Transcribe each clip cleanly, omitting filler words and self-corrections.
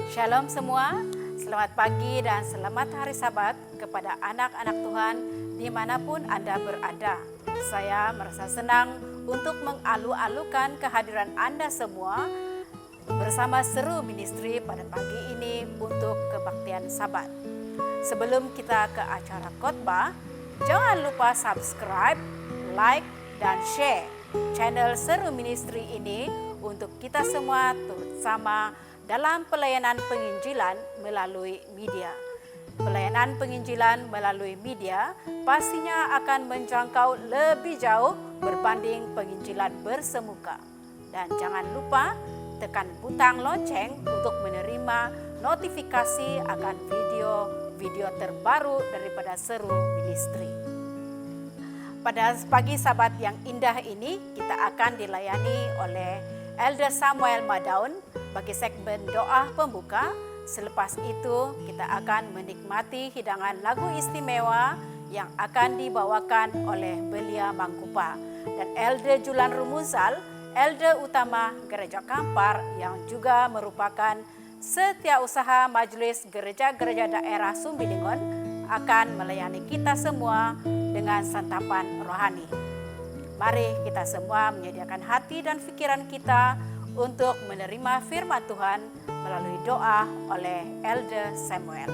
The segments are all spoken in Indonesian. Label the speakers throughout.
Speaker 1: Shalom semua, selamat pagi dan selamat hari Sabat kepada anak-anak Tuhan dimanapun Anda berada. Saya merasa senang untuk mengalu-alukan kehadiran Anda semua bersama Seru Ministry pada pagi ini untuk kebaktian Sabat. Sebelum kita ke acara khotbah, jangan lupa subscribe, like, dan share channel Seru Ministry ini untuk kita semua turut sama dalam pelayanan penginjilan melalui media. Pelayanan penginjilan melalui media pastinya akan menjangkau lebih jauh berbanding penginjilan bersemuka. Dan jangan lupa tekan butang lonceng untuk menerima notifikasi akan video-video terbaru daripada Seru Ministry. Pada pagi Sabat yang indah ini, kita akan dilayani oleh Elder Samuel Madaun bagi segmen doa pembuka. Selepas itu kita akan menikmati hidangan lagu istimewa yang akan dibawakan oleh Belia Mangkupa dan Elder Julan Rumuzal, Elder Utama Gereja Kampar yang juga merupakan setiausaha Majelis Gereja-Gereja Daerah Sumbilingon akan melayani kita semua dengan santapan rohani. Mari kita semua menyediakan hati dan pikiran kita untuk menerima firman Tuhan melalui doa oleh Elder Samuel.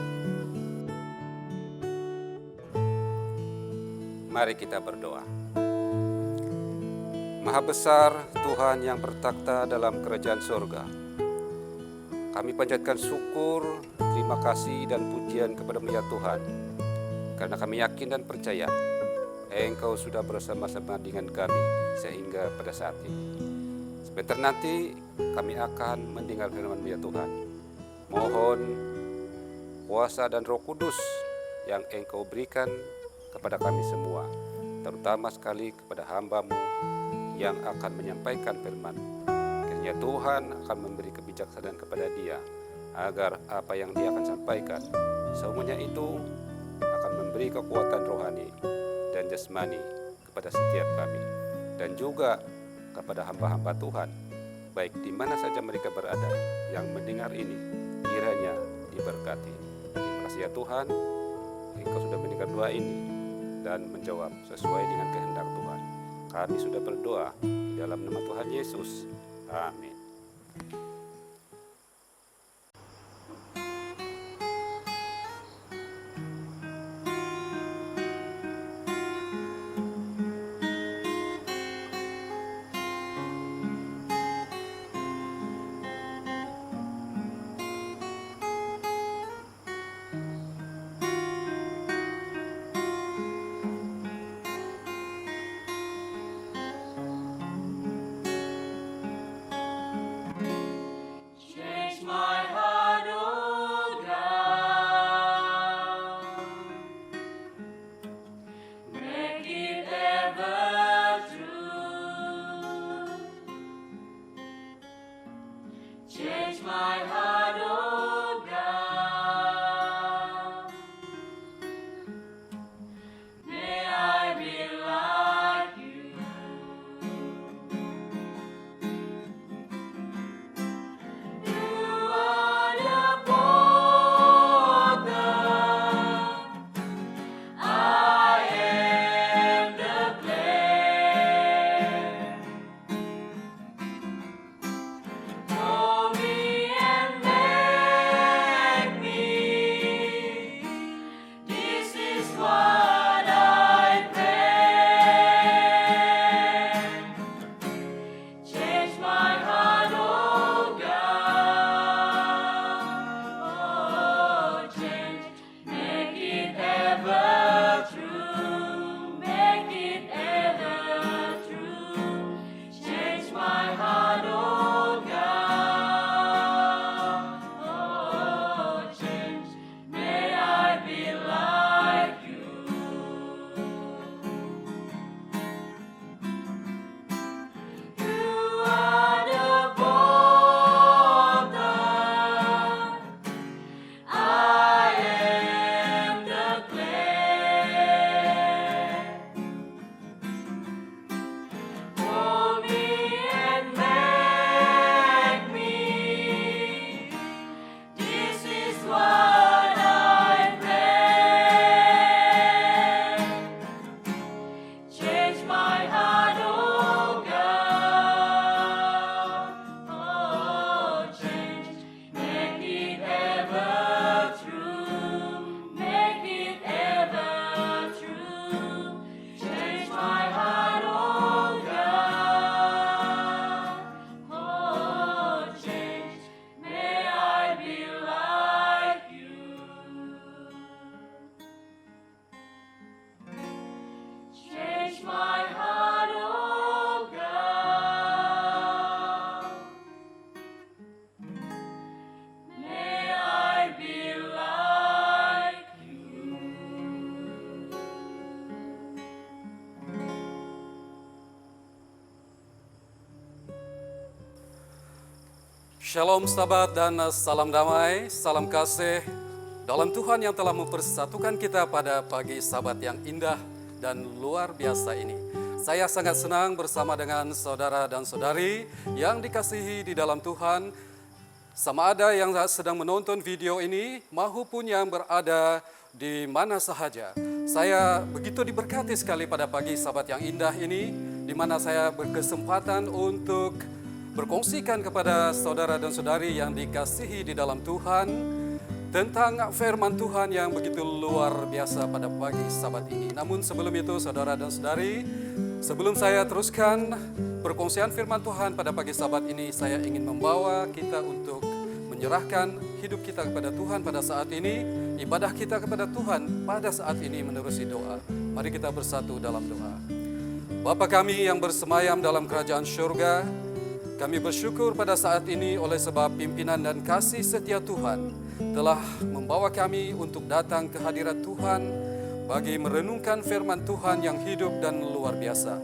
Speaker 2: Mari kita berdoa. Maha besar Tuhan yang bertakhta dalam kerajaan surga. Kami panjatkan syukur, terima kasih dan pujian kepada-Mu ya Tuhan. Karena kami yakin dan percaya Engkau sudah bersama-sama dengan kami sehingga pada saat ini. Sebentar nanti kami akan mendengar firman-Mu ya Tuhan. Mohon kuasa dan Roh Kudus yang Engkau berikan kepada kami semua, terutama sekali kepada hamba-Mu yang akan menyampaikan firman. Kiranya Tuhan akan memberi kebijaksanaan kepada dia, agar apa yang dia akan sampaikan, semuanya itu akan memberi kekuatan rohani dan jasmani kepada setiap kami, dan juga kepada hamba-hamba Tuhan, baik di mana saja mereka berada yang mendengar ini, kiranya diberkati. Terima kasih ya Tuhan, Engkau sudah mendengar doa ini dan menjawab sesuai dengan kehendak Tuhan. Kami sudah berdoa di dalam nama Tuhan Yesus. Amin.
Speaker 3: Holy and Shalom sahabat dan salam damai, salam kasih dalam Tuhan yang telah mempersatukan kita pada pagi Sabat yang indah dan luar biasa ini. Saya sangat senang bersama dengan saudara dan saudari yang dikasihi di dalam Tuhan, sama ada yang sedang menonton video ini maupun yang berada di mana sahaja. Saya begitu diberkati sekali pada pagi Sabat yang indah ini, di mana saya berkesempatan untuk berkongsikan kepada saudara dan saudari yang dikasihi di dalam Tuhan tentang firman Tuhan yang begitu luar biasa pada pagi Sabat ini. Namun sebelum itu saudara dan saudari, sebelum saya teruskan perkongsian firman Tuhan pada pagi Sabat ini, saya ingin membawa kita untuk menyerahkan hidup kita kepada Tuhan pada saat ini, ibadah kita kepada Tuhan pada saat ini menerusi doa. Mari kita bersatu dalam doa. Bapa kami yang bersemayam dalam kerajaan surga, kami bersyukur pada saat ini oleh sebab pimpinan dan kasih setia Tuhan telah membawa kami untuk datang ke hadirat Tuhan bagi merenungkan firman Tuhan yang hidup dan luar biasa.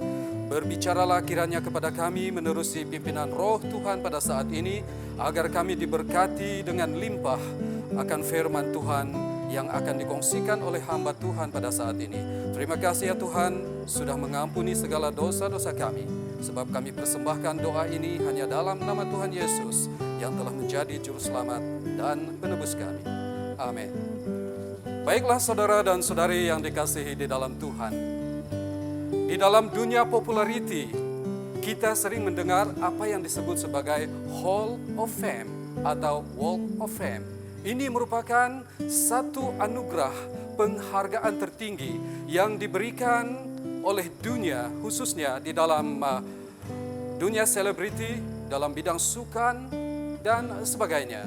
Speaker 3: Berbicaralah kiranya kepada kami menerusi pimpinan roh Tuhan pada saat ini, agar kami diberkati dengan limpah akan firman Tuhan yang akan dikongsikan oleh hamba Tuhan pada saat ini. Terima kasih ya Tuhan sudah mengampuni segala dosa-dosa kami, sebab kami persembahkan doa ini hanya dalam nama Tuhan Yesus yang telah menjadi juru selamat dan penebus kami. Amin. Baiklah saudara dan saudari yang dikasihi di dalam Tuhan. Di dalam dunia populariti, kita sering mendengar apa yang disebut sebagai Hall of Fame atau Walk of Fame. Ini merupakan satu anugerah penghargaan tertinggi yang diberikan oleh dunia, khususnya di dalam dunia selebriti, dalam bidang sukan dan sebagainya.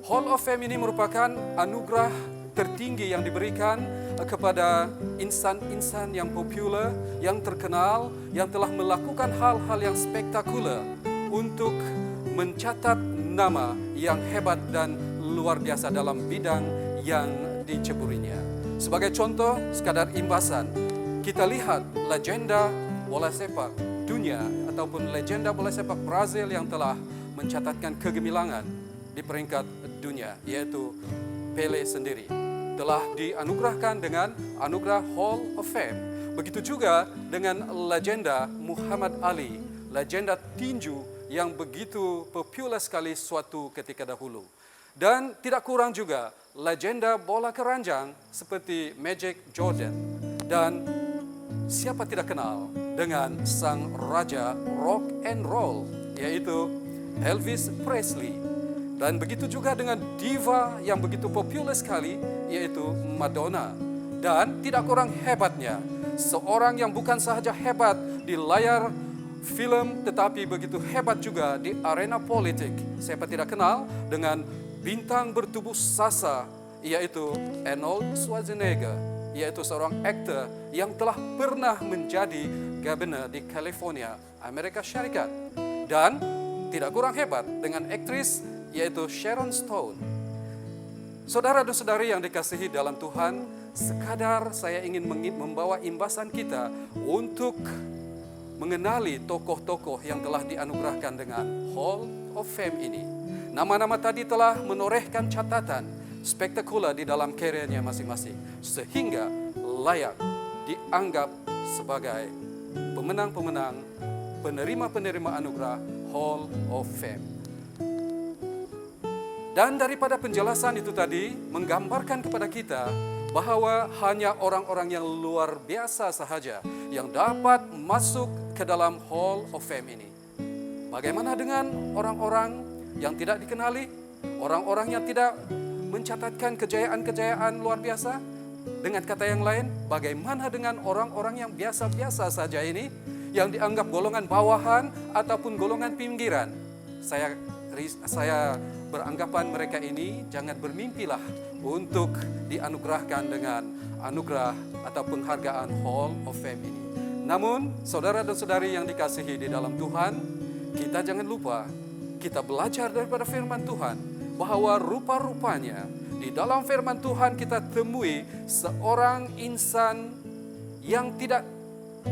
Speaker 3: Hall of Fame ini merupakan anugerah tertinggi yang diberikan kepada insan-insan yang populer, yang terkenal, yang telah melakukan hal-hal yang spektakuler untuk mencatat nama yang hebat dan luar biasa dalam bidang yang diceburinya. Sebagai contoh, sekadar imbasan, kita lihat legenda bola sepak dunia ataupun legenda bola sepak Brazil yang telah mencatatkan kegemilangan di peringkat dunia, yaitu Pele sendiri, telah dianugerahkan dengan anugerah Hall of Fame. Begitu juga dengan legenda Muhammad Ali, legenda tinju yang begitu populer sekali suatu ketika dahulu. Dan tidak kurang juga legenda bola keranjang seperti Magic Jordan. Dan siapa tidak kenal dengan sang raja rock and roll, yaitu Elvis Presley. Dan begitu juga dengan diva yang begitu populer sekali, yaitu Madonna. Dan tidak kurang hebatnya, seorang yang bukan sahaja hebat di layar film, tetapi begitu hebat juga di arena politik. Siapa tidak kenal dengan bintang bertubuh sasa, yaitu Arnold Schwarzenegger, yaitu seorang aktor yang telah pernah menjadi governor di California, Amerika Syarikat. Dan tidak kurang hebat dengan aktris yaitu Sharon Stone. Saudara dan saudari yang dikasihi dalam Tuhan, sekadar saya ingin membawa imbasan kita untuk mengenali tokoh-tokoh yang telah dianugerahkan dengan Hall of Fame ini. Nama-nama tadi telah menorehkan catatan spektakuler di dalam karirnya masing-masing, sehingga layak dianggap sebagai pemenang-pemenang, penerima-penerima anugerah Hall of Fame. Dan daripada penjelasan itu tadi menggambarkan kepada kita bahwa hanya orang-orang yang luar biasa sahaja yang dapat masuk ke dalam Hall of Fame ini. Bagaimana dengan orang-orang yang tidak dikenali? Orang-orang yang tidak mencatatkan kejayaan-kejayaan luar biasa? Dengan kata yang lain, bagaimana dengan orang-orang yang biasa-biasa saja ini, yang dianggap golongan bawahan ataupun golongan pinggiran? Saya beranggapan mereka ini jangan bermimpilah untuk dianugerahkan dengan anugerah atau penghargaan Hall of Fame ini. Namun, saudara dan saudari yang dikasihi di dalam Tuhan, kita jangan lupa, kita belajar daripada firman Tuhan, bahwa rupa-rupanya di dalam firman Tuhan kita temui seorang insan yang tidak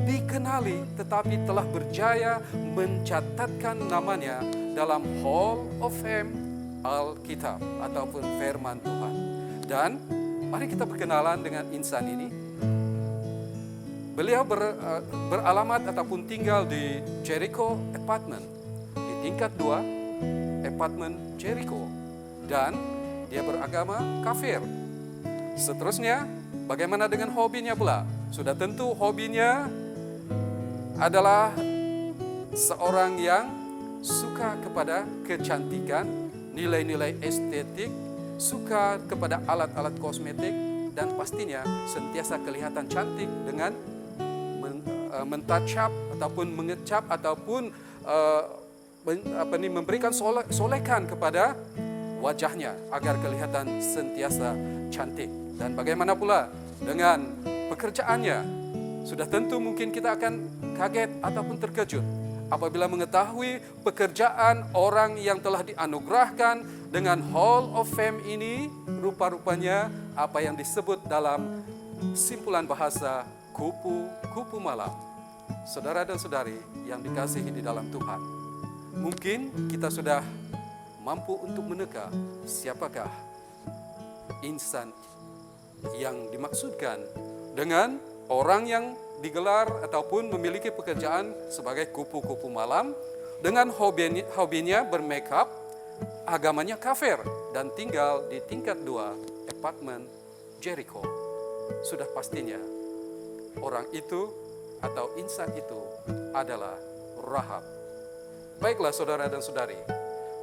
Speaker 3: dikenali tetapi telah berjaya mencatatkan namanya dalam Hall of Fame Alkitab ataupun firman Tuhan. Dan mari kita berkenalan dengan insan ini. Beliau beralamat ataupun tinggal di Jericho Apartment, di tingkat 2 Apartment Jericho. Dan dia beragama kafir. Seterusnya, bagaimana dengan hobinya pula? Sudah tentu hobinya adalah seorang yang suka kepada kecantikan, nilai-nilai estetik, suka kepada alat-alat kosmetik, dan pastinya sentiasa kelihatan cantik dengan mentouch-up ataupun mengecap ataupun memberikan solekan kepada wajahnya agar kelihatan sentiasa cantik. Dan bagaimana pula dengan pekerjaannya? Sudah tentu mungkin kita akan kaget ataupun terkejut apabila mengetahui pekerjaan orang yang telah dianugerahkan dengan Hall of Fame ini rupa-rupanya apa yang disebut dalam simpulan bahasa kupu-kupu malam. Saudara dan saudari yang dikasihi di dalam Tuhan, mungkin kita sudah mampu untuk meneka siapakah insan yang dimaksudkan dengan orang yang digelar ataupun memiliki pekerjaan sebagai kupu-kupu malam dengan hobinya bermakeup, agamanya kafir, dan tinggal di tingkat 2 Apartment Jericho. Sudah pastinya orang itu atau insan itu adalah Rahab. Baiklah saudara dan saudari,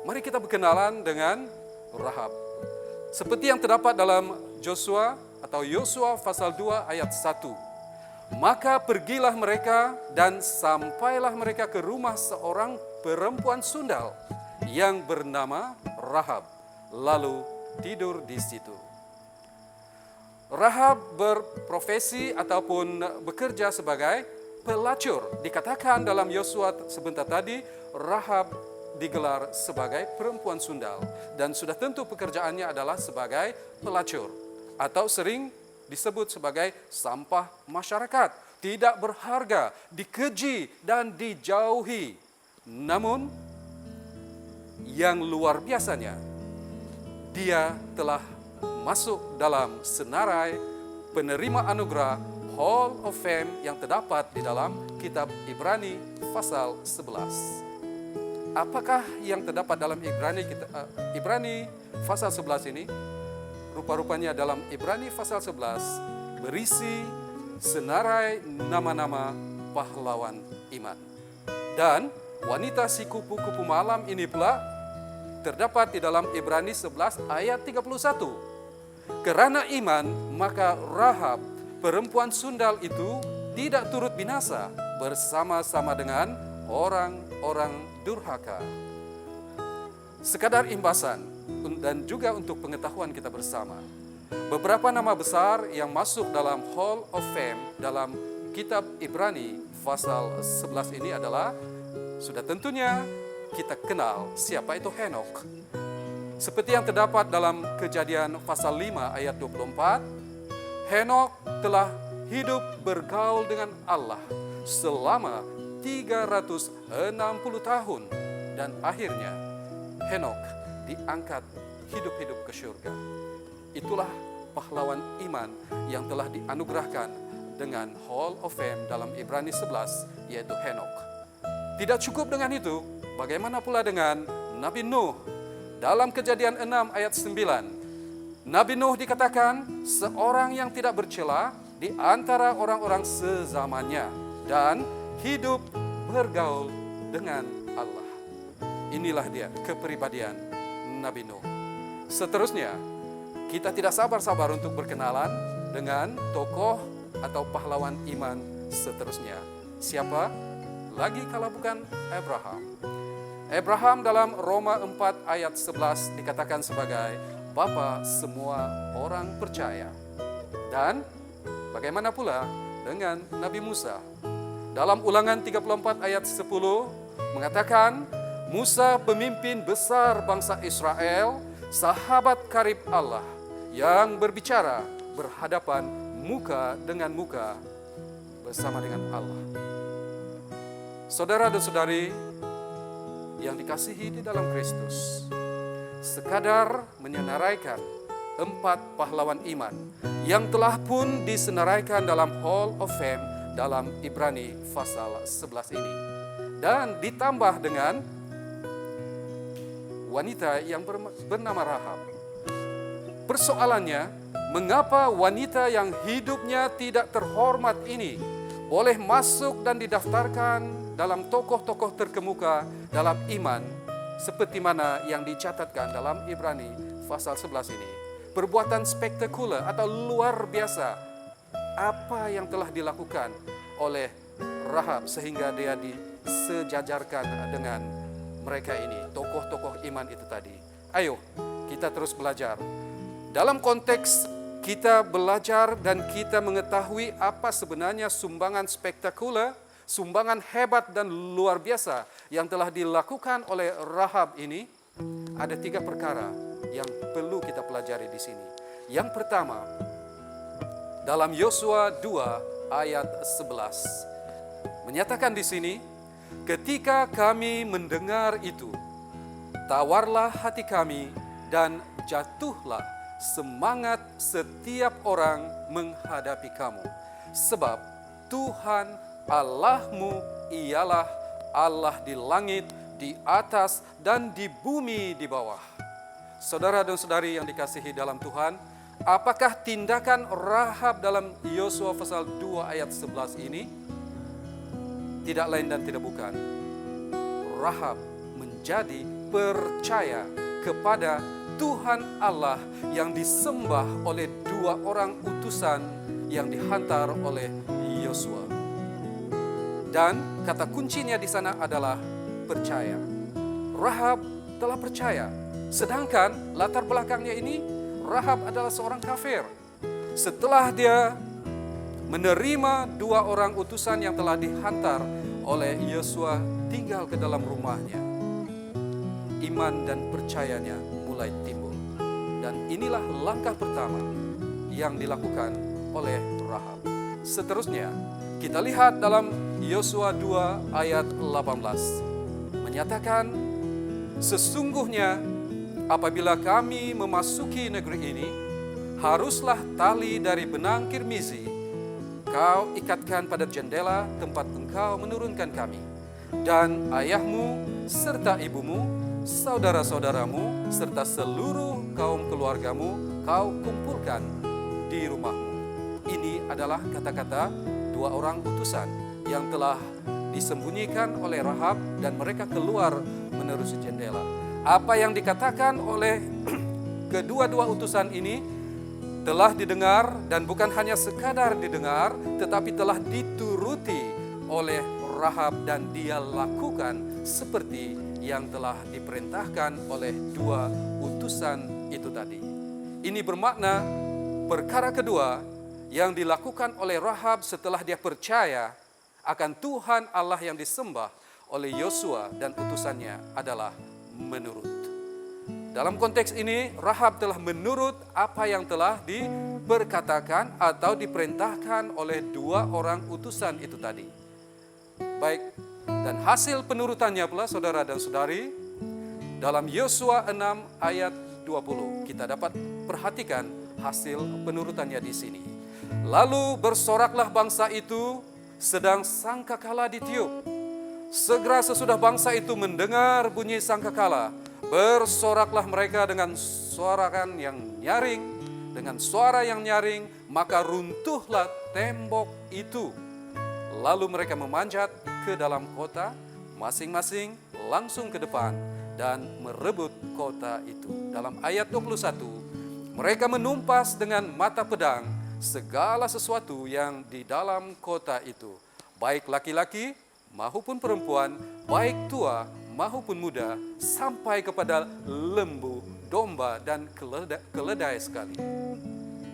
Speaker 3: mari kita berkenalan dengan Rahab. Seperti yang terdapat dalam Yosua pasal 2 ayat 1. Maka pergilah mereka dan sampailah mereka ke rumah seorang perempuan sundal yang bernama Rahab, lalu tidur di situ. Rahab berprofesi ataupun bekerja sebagai pelacur. Dikatakan dalam Yosua sebentar tadi, Rahab digelar sebagai perempuan sundal. Dan sudah tentu pekerjaannya adalah sebagai pelacur. Atau sering disebut sebagai sampah masyarakat. Tidak berharga, dikeji dan dijauhi. Namun, yang luar biasanya, dia telah masuk dalam senarai penerima anugerah Hall of Fame yang terdapat di dalam kitab Ibrani pasal 11. Apakah yang terdapat dalam Ibrani pasal 11 ini? Rupa-rupanya dalam Ibrani pasal 11 berisi senarai nama-nama pahlawan iman. Dan wanita si kupu-kupu malam ini pula terdapat di dalam Ibrani 11 ayat 31. Kerana iman, maka Rahab, perempuan sundal itu tidak turut binasa bersama-sama dengan orang-orang durhaka. Sekadar imbasan dan juga untuk pengetahuan kita bersama. Beberapa nama besar yang masuk dalam Hall of Fame dalam kitab Ibrani pasal 11 ini adalah sudah tentunya kita kenal siapa itu Henokh. Seperti yang terdapat dalam Kejadian pasal 5 ayat 24, Henokh telah hidup bergaul dengan Allah selama 360 tahun dan akhirnya Henokh diangkat hidup-hidup ke surga. Itulah pahlawan iman yang telah dianugerahkan dengan Hall of Fame dalam Ibrani 11, yaitu Henokh. Tidak cukup dengan itu, bagaimana pula dengan Nabi Nuh? Dalam Kejadian 6 ayat 9, Nabi Nuh dikatakan seorang yang tidak bercela di antara orang-orang sezamannya dan hidup bergaul dengan Allah. Inilah dia kepribadian Nabi Nuh. Seterusnya, kita tidak sabar-sabar untuk berkenalan dengan tokoh atau pahlawan iman seterusnya. Siapa? Lagi kalau bukan Abraham. Abraham dalam Roma 4 ayat 11 dikatakan sebagai bapa semua orang percaya. Dan bagaimana pula dengan Nabi Musa? Dalam Ulangan 34 ayat 10 mengatakan, Musa pemimpin besar bangsa Israel, sahabat karib Allah, yang berbicara berhadapan muka dengan muka bersama dengan Allah. Saudara dan saudari yang dikasihi di dalam Kristus, sekadar menyenaraikan 4 pahlawan iman yang telah pun disenaraikan dalam Hall of Fame dalam Ibrani pasal 11 ini. Dan ditambah dengan wanita yang bernama Rahab. Persoalannya, mengapa wanita yang hidupnya tidak terhormat ini boleh masuk dan didaftarkan dalam tokoh-tokoh terkemuka dalam iman seperti mana yang dicatatkan dalam Ibrani pasal 11 ini? Perbuatan spektakuler atau luar biasa apa yang telah dilakukan oleh Rahab sehingga dia disejajarkan dengan mereka ini, tokoh-tokoh iman itu tadi. Ayo kita terus belajar. Dalam konteks kita belajar dan kita mengetahui apa sebenarnya sumbangan spektakuler, sumbangan hebat dan luar biasa yang telah dilakukan oleh Rahab ini, ada 3 perkara yang perlu kita pelajari di sini. Yang pertama, dalam Yosua 2 ayat 11 menyatakan di sini, ketika kami mendengar itu, tawarlah hati kami dan jatuhlah semangat setiap orang menghadapi kamu. Sebab Tuhan Allahmu ialah Allah di langit, di atas, dan di bumi di bawah. Saudara dan saudari yang dikasihi dalam Tuhan, apakah tindakan Rahab dalam Yosua pasal 2 ayat 11 ini tidak lain dan tidak bukan? Rahab menjadi percaya kepada Tuhan Allah yang disembah oleh 2 orang utusan yang dihantar oleh Yosua. Dan kata kuncinya di sana adalah percaya. Rahab telah percaya. Sedangkan latar belakangnya ini, Rahab adalah seorang kafir. Setelah dia menerima 2 orang utusan yang telah dihantar oleh Yosua tinggal ke dalam rumahnya, iman dan percayanya mulai timbul. Dan inilah langkah pertama yang dilakukan oleh Rahab. Seterusnya, kita lihat dalam Yosua 2 ayat 18. Menyatakan, sesungguhnya apabila kami memasuki negeri ini, haruslah tali dari benang kirmizi kau ikatkan pada jendela tempat engkau menurunkan kami. Dan ayahmu serta ibumu, saudara-saudaramu, serta seluruh kaum keluargamu kau kumpulkan di rumahmu. Ini adalah kata-kata 2 orang utusan yang telah disembunyikan oleh Rahab dan mereka keluar menerusi jendela. Apa yang dikatakan oleh kedua-dua utusan ini telah didengar dan bukan hanya sekadar didengar, tetapi telah dituruti oleh Rahab dan dia lakukan seperti yang telah diperintahkan oleh 2 utusan itu tadi. Ini bermakna perkara kedua yang dilakukan oleh Rahab setelah dia percaya akan Tuhan Allah yang disembah oleh Yosua dan utusannya adalah menurut. Dalam konteks ini, Rahab telah menurut apa yang telah diperkatakan atau diperintahkan oleh 2 orang utusan itu tadi. Baik, dan hasil penurutannya pula saudara dan saudari, dalam Yosua 6 ayat 20 kita dapat perhatikan hasil penurutannya di sini. Lalu bersoraklah bangsa itu sedang sangkakala ditiup. Segera sesudah bangsa itu mendengar bunyi sangkakala, bersoraklah mereka dengan suara yang nyaring, dengan suara yang nyaring, maka runtuhlah tembok itu. Lalu mereka memanjat ke dalam kota, masing-masing langsung ke depan dan merebut kota itu. Dalam ayat 21, mereka menumpas dengan mata pedang segala sesuatu yang di dalam kota itu, baik laki-laki maupun perempuan, baik tua maupun muda, sampai kepada lembu, domba, dan keledai sekali.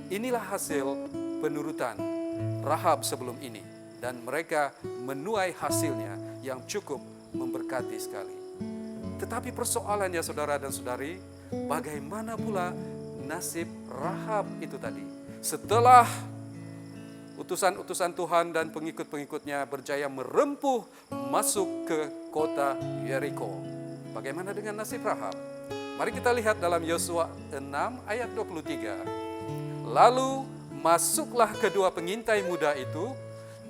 Speaker 3: Inilah hasil penurutan Rahab sebelum ini. Dan mereka menuai hasilnya yang cukup memberkati sekali. Tetapi persoalannya saudara dan saudari, bagaimana pula nasib Rahab itu tadi? Setelah utusan-utusan Tuhan dan pengikut-pengikutnya berjaya merempuh masuk ke kota Yeriko. bagaimana dengan nasib Rahab? Mari kita lihat dalam Yosua 6 ayat 23. Lalu masuklah kedua pengintai muda itu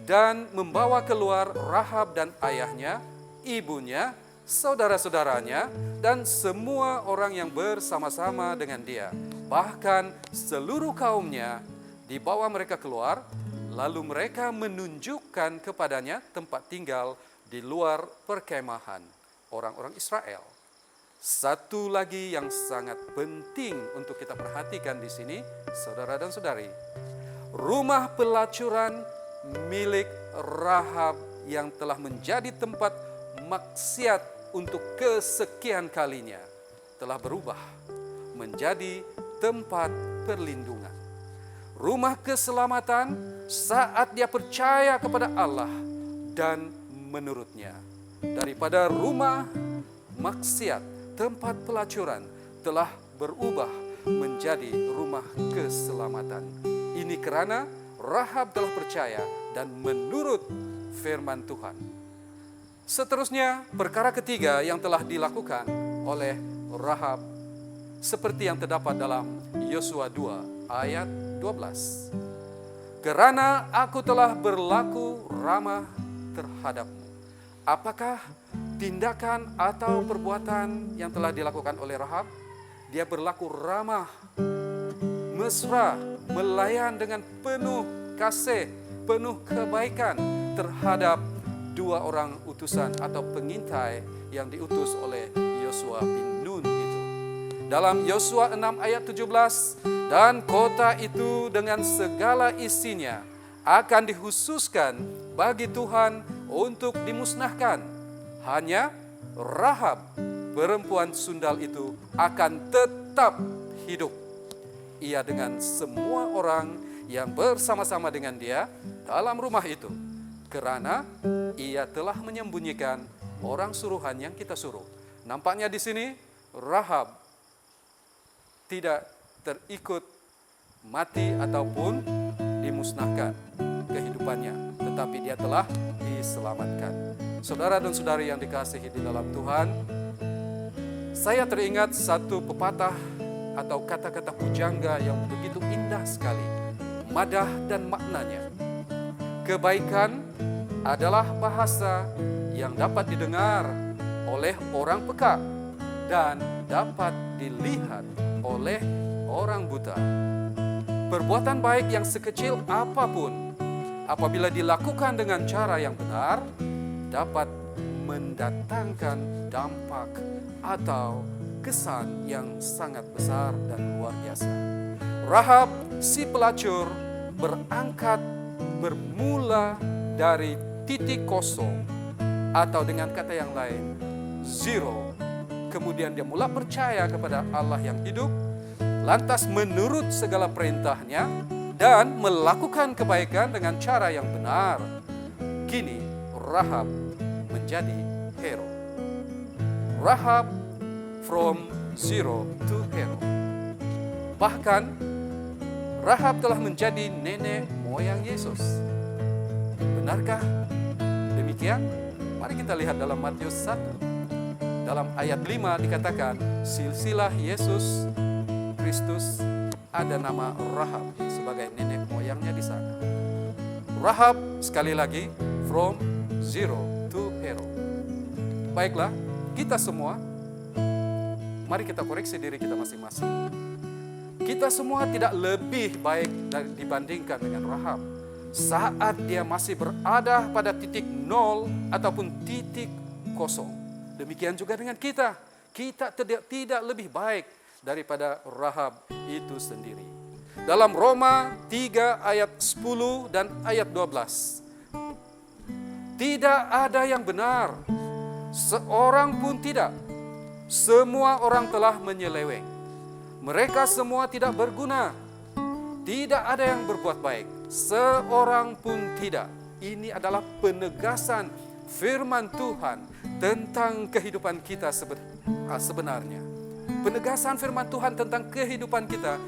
Speaker 3: dan membawa keluar Rahab dan ayahnya, ibunya, saudara-saudaranya, dan semua orang yang bersama-sama dengan dia. Bahkan seluruh kaumnya dibawa mereka keluar, lalu mereka menunjukkan kepadanya tempat tinggal di luar perkemahan orang-orang Israel. Satu lagi yang sangat penting untuk kita perhatikan di sini, saudara dan saudari. Rumah pelacuran milik Rahab yang telah menjadi tempat maksiat untuk kesekian kalinya telah berubah menjadi tempat perlindungan. Rumah keselamatan saat dia percaya kepada Allah dan menurutnya. Daripada rumah maksiat, tempat pelacuran telah berubah menjadi rumah keselamatan. Ini karena Rahab telah percaya dan menurut firman Tuhan. Seterusnya, perkara ketiga yang telah dilakukan oleh Rahab seperti yang terdapat dalam Yosua 2 ayat 12. Karena aku telah berlaku ramah terhadapmu. Apakah tindakan atau perbuatan yang telah dilakukan oleh Rahab? Dia berlaku ramah, mesra, melayan dengan penuh kasih, penuh kebaikan terhadap dua orang utusan atau pengintai yang diutus oleh Yosua bin Nun itu. Dalam Yosua 6 ayat 17, dan kota itu dengan segala isinya akan dikhususkan bagi Tuhan untuk dimusnahkan. Hanya Rahab, perempuan sundal itu, akan tetap hidup. Ia dengan semua orang yang bersama-sama dengan dia dalam rumah itu. Karena ia telah menyembunyikan orang suruhan yang kita suruh. Nampaknya di sini Rahab tidak terikut mati ataupun dimusnahkan kehidupannya, tetapi dia telah diselamatkan. Saudara dan saudari yang dikasihi di dalam Tuhan, saya teringat satu pepatah atau kata-kata pujangga yang begitu indah sekali, madah dan maknanya. Kebaikan adalah bahasa yang dapat didengar oleh orang peka dan dapat dilihat oleh orang buta. Perbuatan baik yang sekecil apapun, apabila dilakukan dengan cara yang benar, dapat mendatangkan dampak atau kesan yang sangat besar dan luar biasa. Rahab si pelacur berangkat bermula dari titik kosong, atau dengan kata yang lain, zero. Kemudian dia mula percaya kepada Allah yang hidup, lantas menurut segala perintahnya dan melakukan kebaikan dengan cara yang benar. Kini Rahab menjadi hero. Rahab from zero to hero. Bahkan Rahab telah menjadi nenek moyang Yesus. Benarkah demikian? Mari kita lihat dalam Matius 1. Dalam ayat 5 dikatakan, silsilah Yesus Kristus ada nama Rahab sebagai nenek moyangnya di sana. Rahab sekali lagi from zero to hero. Baiklah, kita semua, mari kita koreksi diri kita masing-masing. Kita semua tidak lebih baik dibandingkan dengan Rahab saat dia masih berada pada titik nol ataupun titik kosong. Demikian juga dengan kita. Kita tidak lebih baik daripada Rahab itu sendiri. Dalam Roma 3 ayat 10 dan ayat 12. Tidak ada yang benar, seorang pun tidak. Semua orang telah menyeleweng. Mereka semua tidak berguna. Tidak ada yang berbuat baik, seorang pun tidak. Ini adalah penegasan firman Tuhan tentang kehidupan kita sebenarnya. Penegasan firman Tuhan tentang kehidupan kita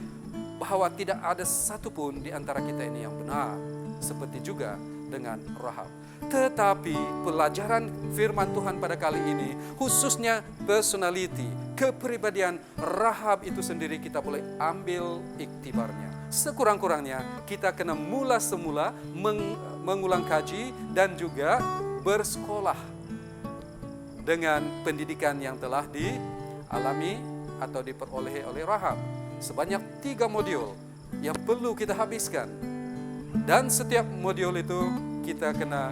Speaker 3: bahwa tidak ada satupun di antara kita ini yang benar. Seperti juga dengan Rahab. Tetapi pelajaran firman Tuhan pada kali ini, khususnya personality, kepribadian Rahab itu sendiri, kita boleh ambil iktibarnya. Sekurang-kurangnya kita kena mula semula mengulang kaji dan juga bersekolah dengan pendidikan yang telah dialami atau diperoleh oleh Rahab. Sebanyak 3 modul yang perlu kita habiskan. Dan setiap modul itu kita kena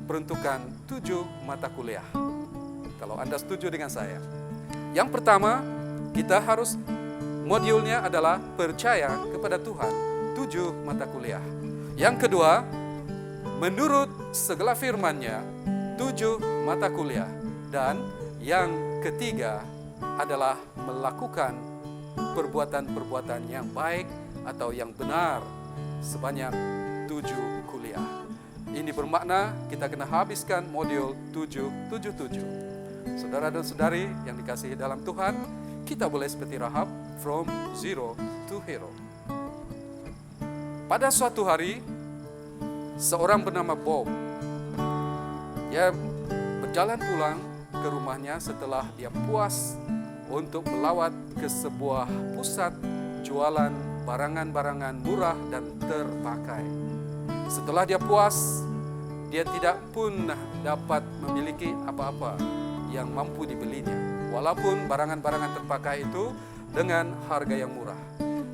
Speaker 3: peruntukan 7 mata kuliah. Kalau Anda setuju dengan saya. Yang pertama, kita harus modulnya adalah percaya kepada Tuhan. 7 mata kuliah. Yang kedua, menurut segala firman-Nya, 7 mata kuliah. Dan yang ketiga adalah melakukan perbuatan-perbuatan yang baik atau yang benar sebanyak 7 kuliah. Ini bermakna kita kena habiskan modul 777. Saudara dan saudari yang dikasihi dalam Tuhan, kita boleh seperti Rahab, from zero to hero. Pada suatu hari, seorang bernama Bob, dia berjalan pulang ke rumahnya setelah dia puas untuk melawat ke sebuah pusat jualan barangan-barangan murah dan terpakai. Setelah dia puas, dia tidak pun dapat memiliki apa-apa yang mampu dibelinya, walaupun barangan-barangan terpakai itu dengan harga yang murah.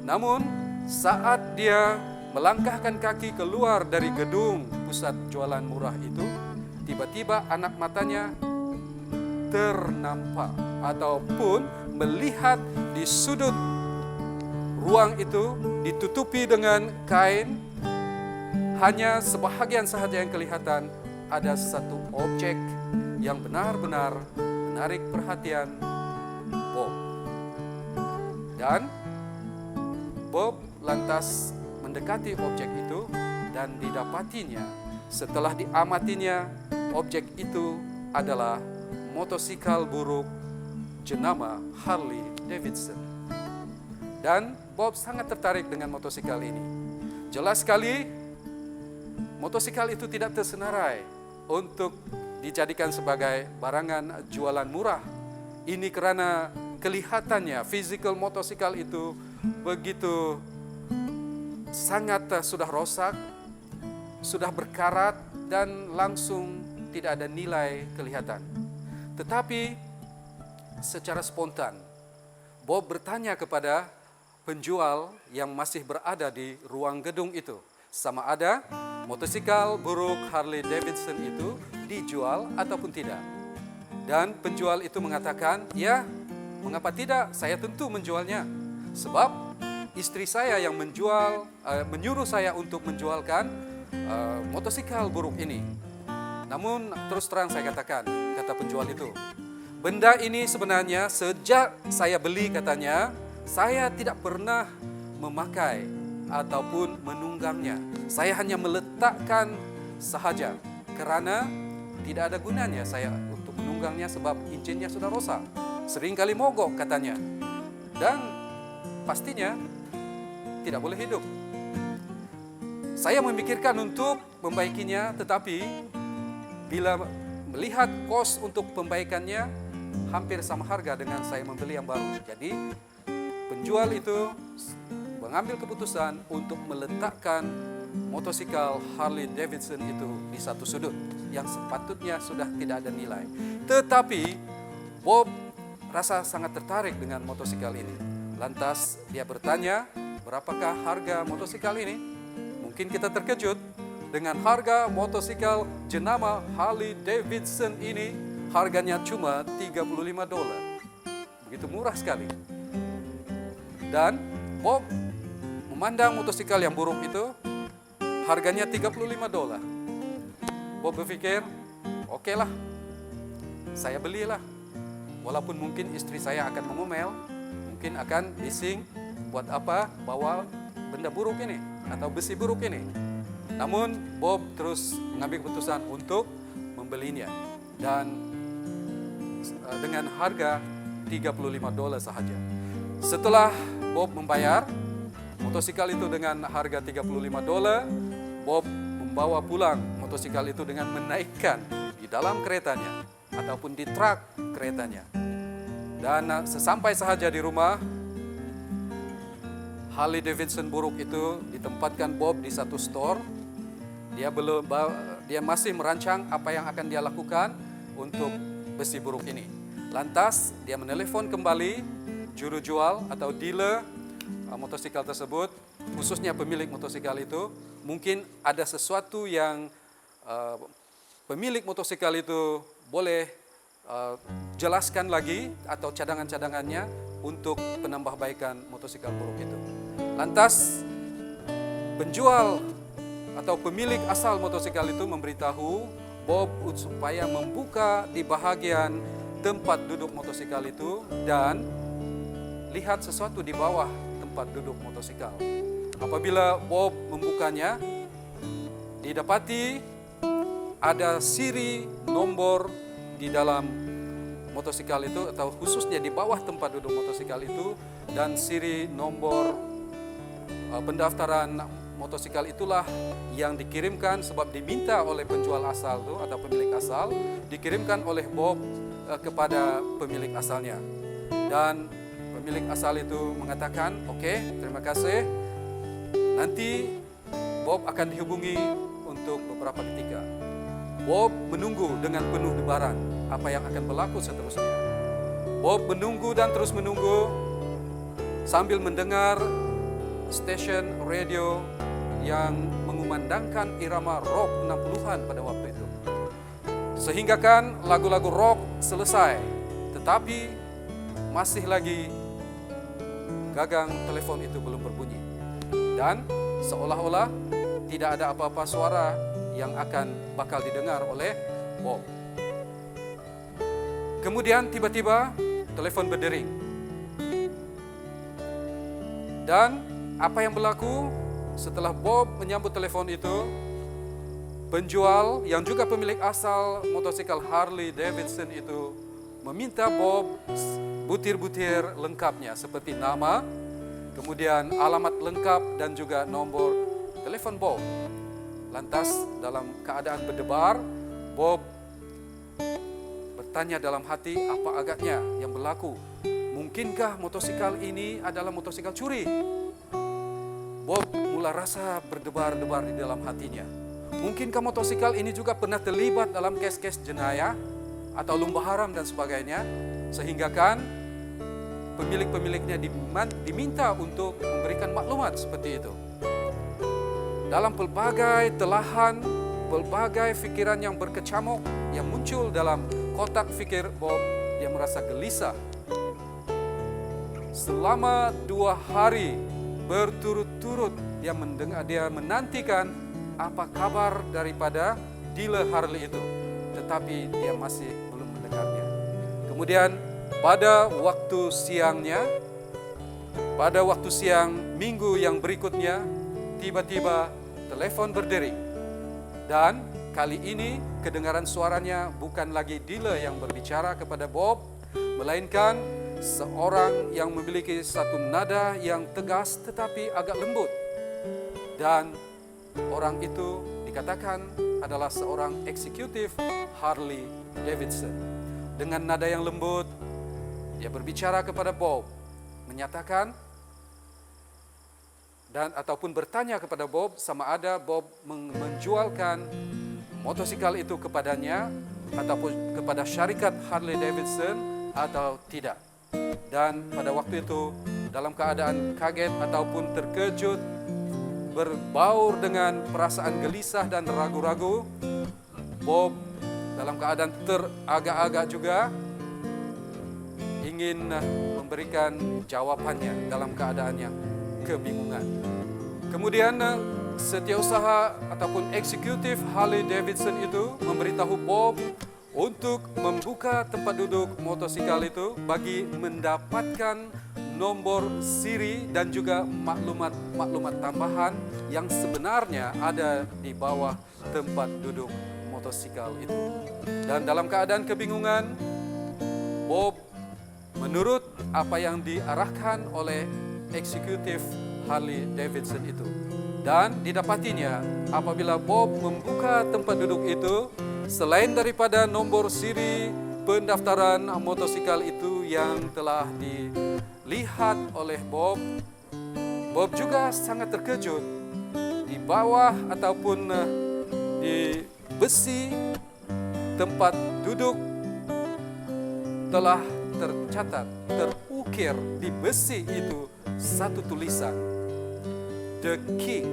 Speaker 3: Namun, saat dia melangkahkan kaki keluar dari gedung pusat jualan murah itu, tiba-tiba anak matanya ternampak ataupun melihat di sudut ruang itu ditutupi dengan kain. Hanya sebahagian sahaja yang kelihatan, ada satu objek yang benar-benar menarik perhatian Bob. Dan Bob lantas mendekati objek itu dan didapatinya, setelah diamatinya, objek itu adalah motosikal buruk jenama Harley Davidson. Dan Bob sangat tertarik dengan motosikal ini. Jelas sekali, motosikal itu tidak tersenarai untuk dijadikan sebagai barangan jualan murah. Ini karena kelihatannya physical motosikal itu begitu sangat sudah rosak, sudah berkarat dan langsung tidak ada nilai kelihatan. Tetapi secara spontan Bob bertanya kepada penjual yang masih berada di ruang gedung itu, sama ada motosikal buruk Harley Davidson itu dijual ataupun tidak. Dan penjual itu mengatakan, ya, mengapa tidak, saya tentu menjualnya. Sebab istri saya yang menyuruh saya untuk menjualkan motosikal buruk ini. Namun terus terang saya katakan, kata penjual itu, benda ini sebenarnya sejak saya beli, katanya, saya tidak pernah memakai ataupun menunggangnya. Saya hanya meletakkan sahaja karena tidak ada gunanya saya untuk menunggangnya sebab injinnya sudah rosak. Seringkali mogok, katanya. Dan pastinya tidak boleh hidup. Saya memikirkan untuk membaikinya, tetapi bila melihat kos untuk pembaikannya hampir sama harga dengan saya membeli yang baru. Jadi penjual itu mengambil keputusan untuk meletakkan motosikal Harley Davidson itu di satu sudut yang sepatutnya sudah tidak ada nilai. Tetapi Bob rasa sangat tertarik dengan motosikal ini. Lantas dia bertanya, berapakah harga motosikal ini? Mungkin kita terkejut dengan harga motosikal jenama Harley Davidson ini, harganya cuma $35. Begitu murah sekali. Dan Bob memandang motosikal yang buruk itu, harganya $35. Bob berpikir, oke lah, saya belilah. Walaupun mungkin istri saya akan mengomel, mungkin akan bising, buat apa bawa benda buruk ini atau besi buruk ini. Namun Bob terus mengambil keputusan untuk membelinya. Dan dengan harga $35 sahaja. Setelah Bob membayar motosikal itu dengan harga $35, Bob membawa pulang motosikal itu dengan menaikkan di dalam keretanya ataupun di truk keretanya. Dan sesampai sahaja di rumah, Harley Davidson buruk itu ditempatkan Bob di satu store. Dia masih merancang apa yang akan dia lakukan untuk besi buruk ini. Lantas dia menelepon kembali juru jual atau dealer motosikal tersebut, khususnya pemilik motosikal itu. Mungkin ada sesuatu yang pemilik motosikal itu boleh jelaskan lagi atau cadangan-cadangannya untuk penambahbaikan motosikal buruk itu. Lantas penjual atau pemilik asal motosikal itu memberitahu Bob supaya membuka di bahagian tempat duduk motosikal itu dan lihat sesuatu di bawah tempat duduk motosikal. Apabila Bob membukanya, didapati ada siri nomor di dalam motosikal itu atau khususnya di bawah tempat duduk motosikal itu, dan siri nomor pendaftaran motosikal itulah yang dikirimkan sebab diminta oleh penjual asal itu atau pemilik asal, dikirimkan oleh Bob kepada pemilik asalnya. Dan pemilik asal itu mengatakan, "Oke, terima kasih. Nanti Bob akan dihubungi untuk beberapa ketika." Bob menunggu dengan penuh debaran apa yang akan berlaku seterusnya. Bob menunggu dan terus menunggu sambil mendengar stesen radio yang mengumandangkan irama rock 60-an pada waktu itu. Sehingga kan lagu-lagu rock selesai, tetapi masih lagi gagang telepon itu belum berbunyi. Dan seolah-olah tidak ada apa-apa suara yang akan bakal didengar oleh Bob. Kemudian tiba-tiba telepon berdering. Dan apa yang berlaku setelah Bob menyambut telepon itu, penjual yang juga pemilik asal motosikal Harley Davidson itu meminta Bob butir-butir lengkapnya seperti nama, kemudian alamat lengkap dan juga nomor telepon Bob. Lantas dalam keadaan berdebar, Bob bertanya dalam hati apa agaknya yang berlaku. Mungkinkah motosikal ini adalah motosikal curi? Bob mulai rasa berdebar-debar di dalam hatinya. Mungkinkah motosikal ini juga pernah terlibat dalam kes-kes jenayah atau lumba haram dan sebagainya, sehingga kan pemilik-pemiliknya diminta untuk memberikan maklumat seperti itu. Dalam pelbagai telahan, pelbagai fikiran yang berkecamuk yang muncul dalam kotak fikir Bob, dia merasa gelisah. Selama 2 hari berturut-turut dia menantikan apa kabar daripada dealer Harley itu, tetapi dia masih belum mendengarnya. Kemudian pada waktu siang minggu yang berikutnya, tiba-tiba telepon berdering. Dan kali ini kedengaran suaranya bukan lagi dealer yang berbicara kepada Bob, melainkan seorang yang memiliki satu nada yang tegas tetapi agak lembut. Dan orang itu dikatakan adalah seorang eksekutif Harley Davidson. Dengan nada yang lembut, dia berbicara kepada Bob, menyatakan dan ataupun bertanya kepada Bob sama ada Bob menjualkan motosikal itu kepadanya ataupun kepada syarikat Harley Davidson atau tidak. Dan pada waktu itu dalam keadaan kaget ataupun terkejut, berbaur dengan perasaan gelisah dan ragu-ragu, Bob dalam keadaan teragak-agak juga ingin memberikan jawabannya dalam keadaan yang kebingungan. Kemudian setiausaha ataupun eksekutif Harley Davidson itu memberitahu Bob untuk membuka tempat duduk motosikal itu bagi mendapatkan nomor siri dan juga maklumat tambahan yang sebenarnya ada di bawah tempat duduk motosikal itu. Dan dalam keadaan kebingungan, Bob menurut apa yang diarahkan oleh eksekutif Harley Davidson itu. Dan didapatinya apabila Bob membuka tempat duduk itu, selain daripada nomor siri pendaftaran motosikal itu yang telah dilihat oleh Bob, Bob juga sangat terkejut. Di bawah ataupun di besi tempat duduk telah tercatat, terukir di besi itu satu tulisan, The King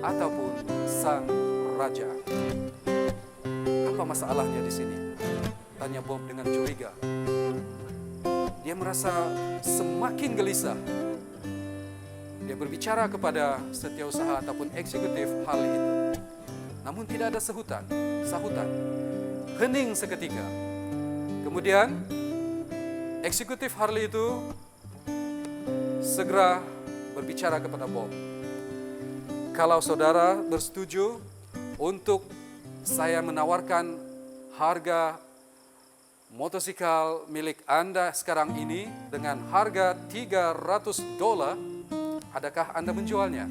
Speaker 3: ataupun Sang Raja. Apa masalahnya di sini? Tanya Bob dengan curiga. Dia merasa semakin gelisah. Dia berbicara kepada setiausaha ataupun eksekutif hal itu. Namun tidak ada sahutan. Hening seketika. Kemudian eksekutif Harley itu segera berbicara kepada Bob. Kalau saudara bersetuju untuk saya menawarkan harga motosikal milik Anda sekarang ini dengan harga $300, adakah Anda menjualnya?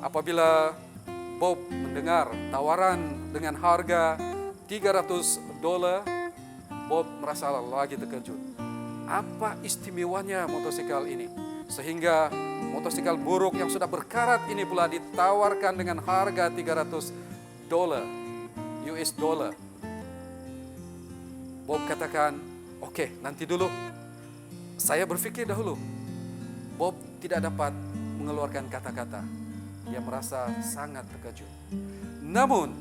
Speaker 3: Apabila Bob mendengar tawaran dengan harga $300, Bob merasa lagi terkejut. Apa istimewanya motosikal ini? Sehingga motosikal buruk yang sudah berkarat ini pula ditawarkan dengan harga $300 US dollar. Bob katakan, oke, nanti dulu. Saya berpikir dahulu. Bob tidak dapat mengeluarkan kata-kata. Dia merasa sangat terkejut. Namun,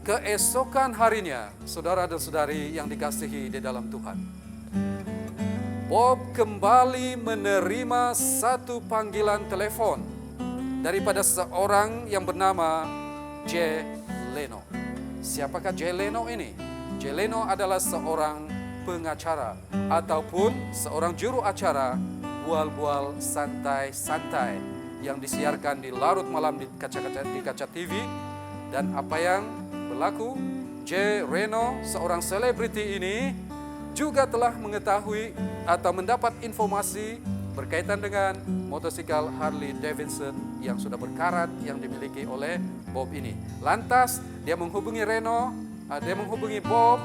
Speaker 3: keesokan harinya, saudara dan saudari yang dikasihi di dalam Tuhan, Bob kembali menerima satu panggilan telepon daripada seorang yang bernama Jay Leno. Siapakah Jay Leno ini? Jay Leno adalah seorang pengacara ataupun seorang juru acara bual-bual santai-santai yang disiarkan di larut malam di kaca TV. Dan apa yang berlaku? Jay Leno, seorang selebriti ini, juga telah mengetahui atau mendapat informasi berkaitan dengan motosikal Harley Davidson yang sudah berkarat yang dimiliki oleh Bob ini. Lantas dia menghubungi Bob,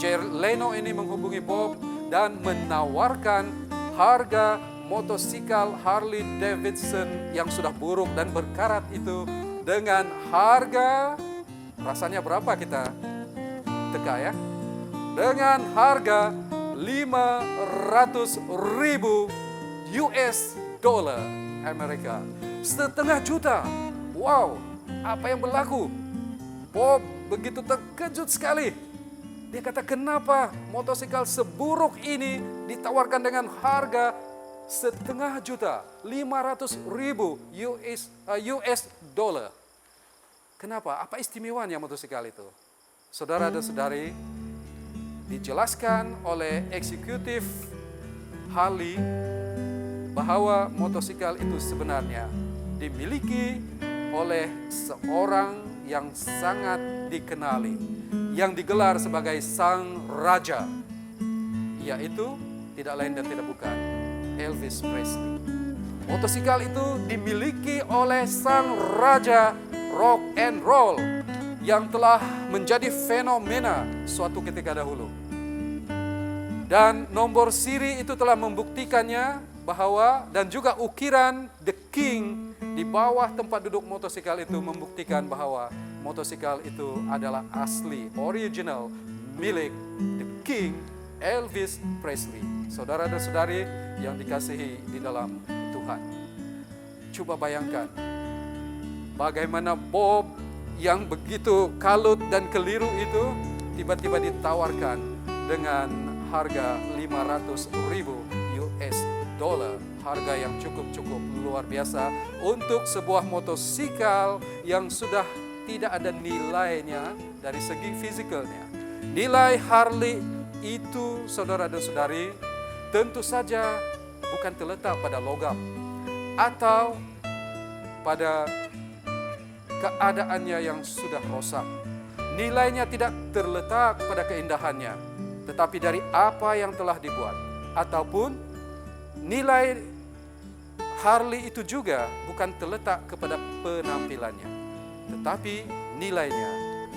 Speaker 3: Jay Leno ini menghubungi Bob dan menawarkan harga motosikal Harley Davidson yang sudah buruk dan berkarat itu dengan harga, rasanya berapa kita teka ya? Dengan harga $500,000 US dollar Amerika, $1,5 juta. Wow, apa yang berlaku? Bob begitu terkejut sekali. Dia kata, kenapa motosikal seburuk ini ditawarkan dengan harga $1,5 juta, $500,000 US dollar. Kenapa? Apa istimewanya motosikal itu? Saudara dan saudari, dijelaskan oleh eksekutif Harley bahwa motosikal itu sebenarnya dimiliki oleh seorang yang sangat dikenali, yang digelar sebagai Sang Raja, yaitu tidak lain dan tidak bukan Elvis Presley. Motosikal itu dimiliki oleh Sang Raja Rock and Roll yang telah menjadi fenomena suatu ketika dahulu. Dan nomor siri itu telah membuktikannya bahwa, dan juga ukiran The King di bawah tempat duduk motosikal itu membuktikan bahwa motosikal itu adalah asli, original, milik The King Elvis Presley. Saudara dan saudari yang dikasihi di dalam Tuhan, coba bayangkan bagaimana Bob yang begitu kalut dan keliru itu tiba-tiba ditawarkan dengan harga $500,000 US dollar, harga yang cukup luar biasa untuk sebuah motosikal yang sudah tidak ada nilainya dari segi fisikalnya. Nilai Harley itu, saudara dan saudari, tentu saja bukan terletak pada logam atau pada keadaannya yang sudah rosak. Nilainya tidak terletak pada keindahannya, tetapi dari apa yang telah dibuat, ataupun nilai Harley itu juga bukan terletak kepada penampilannya, tetapi nilainya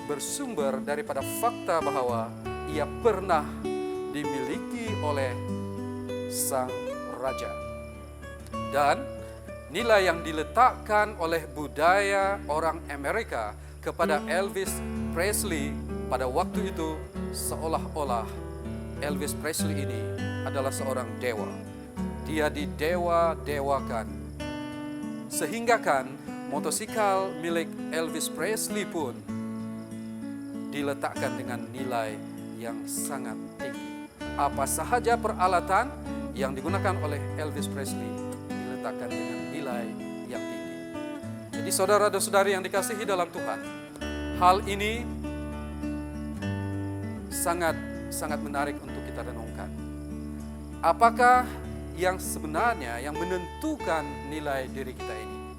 Speaker 3: bersumber daripada fakta bahwa ia pernah dimiliki oleh sang raja. Dan nilai yang diletakkan oleh budaya orang Amerika kepada Elvis Presley pada waktu itu seolah-olah Elvis Presley ini adalah seorang dewa. Dia didewa-dewakan. Sehingga kan motosikal milik Elvis Presley pun diletakkan dengan nilai yang sangat tinggi. Apa sahaja peralatan yang digunakan oleh Elvis Presley diletakkan dengan nilai yang tinggi. Jadi saudara dan saudari yang dikasihi dalam Tuhan, hal ini sangat menarik untuk kita renungkan. Apakah yang sebenarnya yang menentukan nilai diri kita ini?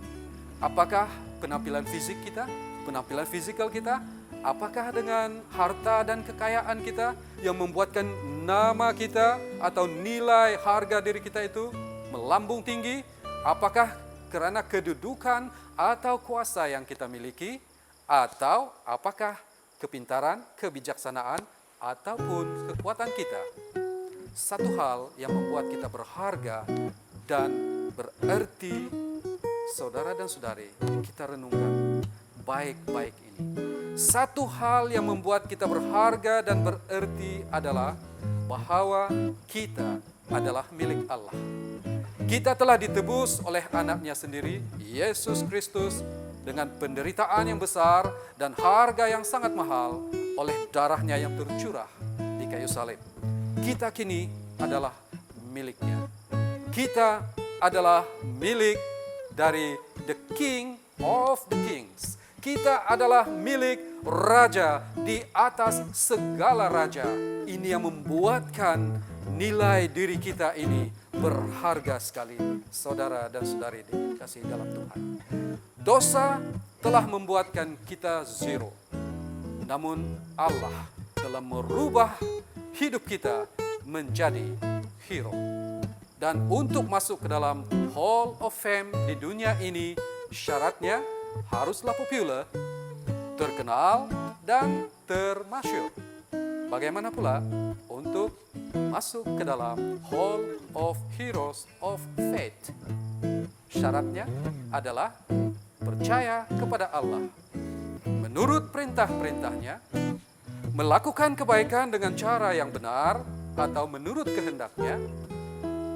Speaker 3: Apakah penampilan fisik kita, penampilan fisikal kita? Apakah dengan harta dan kekayaan kita yang membuatkan nama kita atau nilai harga diri kita itu melambung tinggi? Apakah karena kedudukan atau kuasa yang kita miliki? Atau apakah kepintaran, kebijaksanaan, ataupun kekuatan kita? Satu hal yang membuat kita berharga dan berarti, saudara dan saudari, kita renungkan baik-baik ini. Satu hal yang membuat kita berharga dan berarti adalah bahwa kita adalah milik Allah. Kita telah ditebus oleh anaknya sendiri, Yesus Kristus, dengan penderitaan yang besar dan harga yang sangat mahal oleh darahnya yang tercurah di kayu salib. Kita kini adalah miliknya. Kita adalah milik dari the King of the Kings. Kita adalah milik Raja di atas segala raja. Ini yang membuatkan nilai diri kita ini berharga sekali, saudara dan saudari dikasihi dalam Tuhan. Dosa telah membuatkan kita zero. Namun Allah telah merubah hidup kita menjadi hero. Dan untuk masuk ke dalam Hall of Fame di dunia ini, syaratnya haruslah populer, terkenal, dan termasyhur. Bagaimana pula untuk masuk ke dalam Hall of Heroes of Faith? Syaratnya adalah percaya kepada Allah, menurut perintah-perintahnya, melakukan kebaikan dengan cara yang benar atau menurut kehendaknya,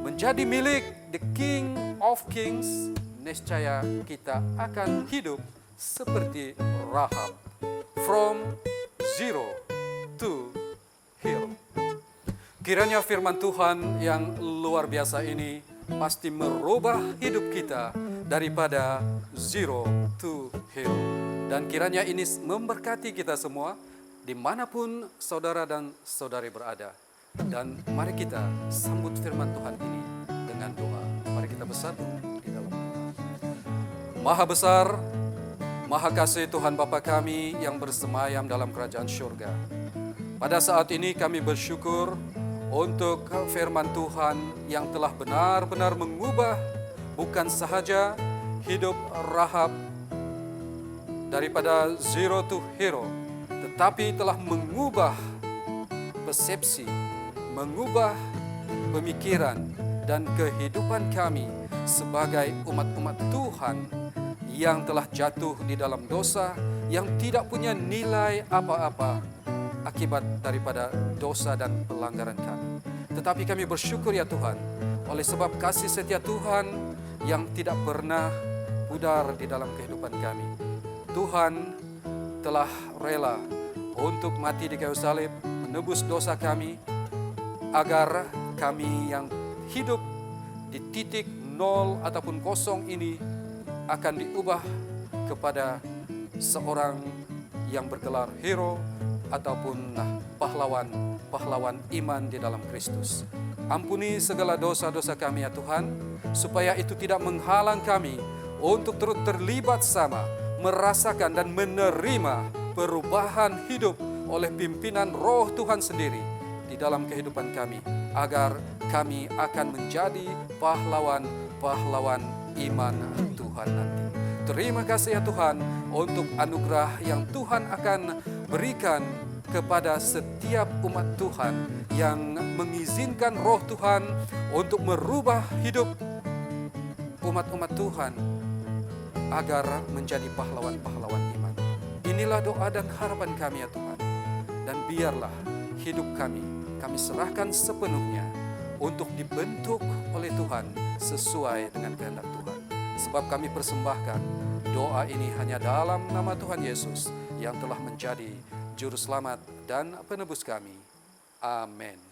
Speaker 3: menjadi milik the King of Kings. Niscaya kita akan hidup seperti Rahab, from zero to hero. Kiranya firman Tuhan yang luar biasa ini pasti merubah hidup kita daripada zero to hero. Dan kiranya ini memberkati kita semua dimanapun saudara dan saudari berada. Dan mari kita sambut firman Tuhan ini dengan doa. Mari kita bersatu di dalam doa. Maha besar, maha kasih Tuhan Bapa kami yang bersemayam dalam kerajaan surga. Pada saat ini kami bersyukur untuk firman Tuhan yang telah benar-benar mengubah bukan sahaja hidup Rahab daripada zero to hero, tetapi telah mengubah persepsi, mengubah pemikiran dan kehidupan kami sebagai umat-umat Tuhan yang telah jatuh di dalam dosa, yang tidak punya nilai apa-apa akibat daripada dosa dan pelanggaran kami. Tetapi kami bersyukur ya Tuhan, oleh sebab kasih setia Tuhan yang tidak pernah pudar di dalam kehidupan kami. Tuhan telah rela untuk mati di kayu salib, menebus dosa kami, agar kami yang hidup di titik nol ataupun kosong ini akan diubah kepada seorang yang bergelar hero ataupun pahlawan iman di dalam Kristus. Ampuni segala dosa-dosa kami ya Tuhan, supaya itu tidak menghalang kami untuk terus terlibat sama, merasakan dan menerima perubahan hidup oleh pimpinan Roh Tuhan sendiri di dalam kehidupan kami, agar kami akan menjadi pahlawan-pahlawan iman Tuhan nanti. Terima kasih ya Tuhan untuk anugerah yang Tuhan akan berikan kepada setiap umat Tuhan yang mengizinkan Roh Tuhan untuk merubah hidup umat-umat Tuhan agar menjadi pahlawan-pahlawan iman. Inilah doa dan harapan kami ya Tuhan. Dan biarlah hidup kami serahkan sepenuhnya untuk dibentuk oleh Tuhan sesuai dengan kehendak Tuhan. Sebab kami persembahkan doa ini hanya dalam nama Tuhan Yesus yang telah menjadi Juru Selamat dan Penebus kami. Amin.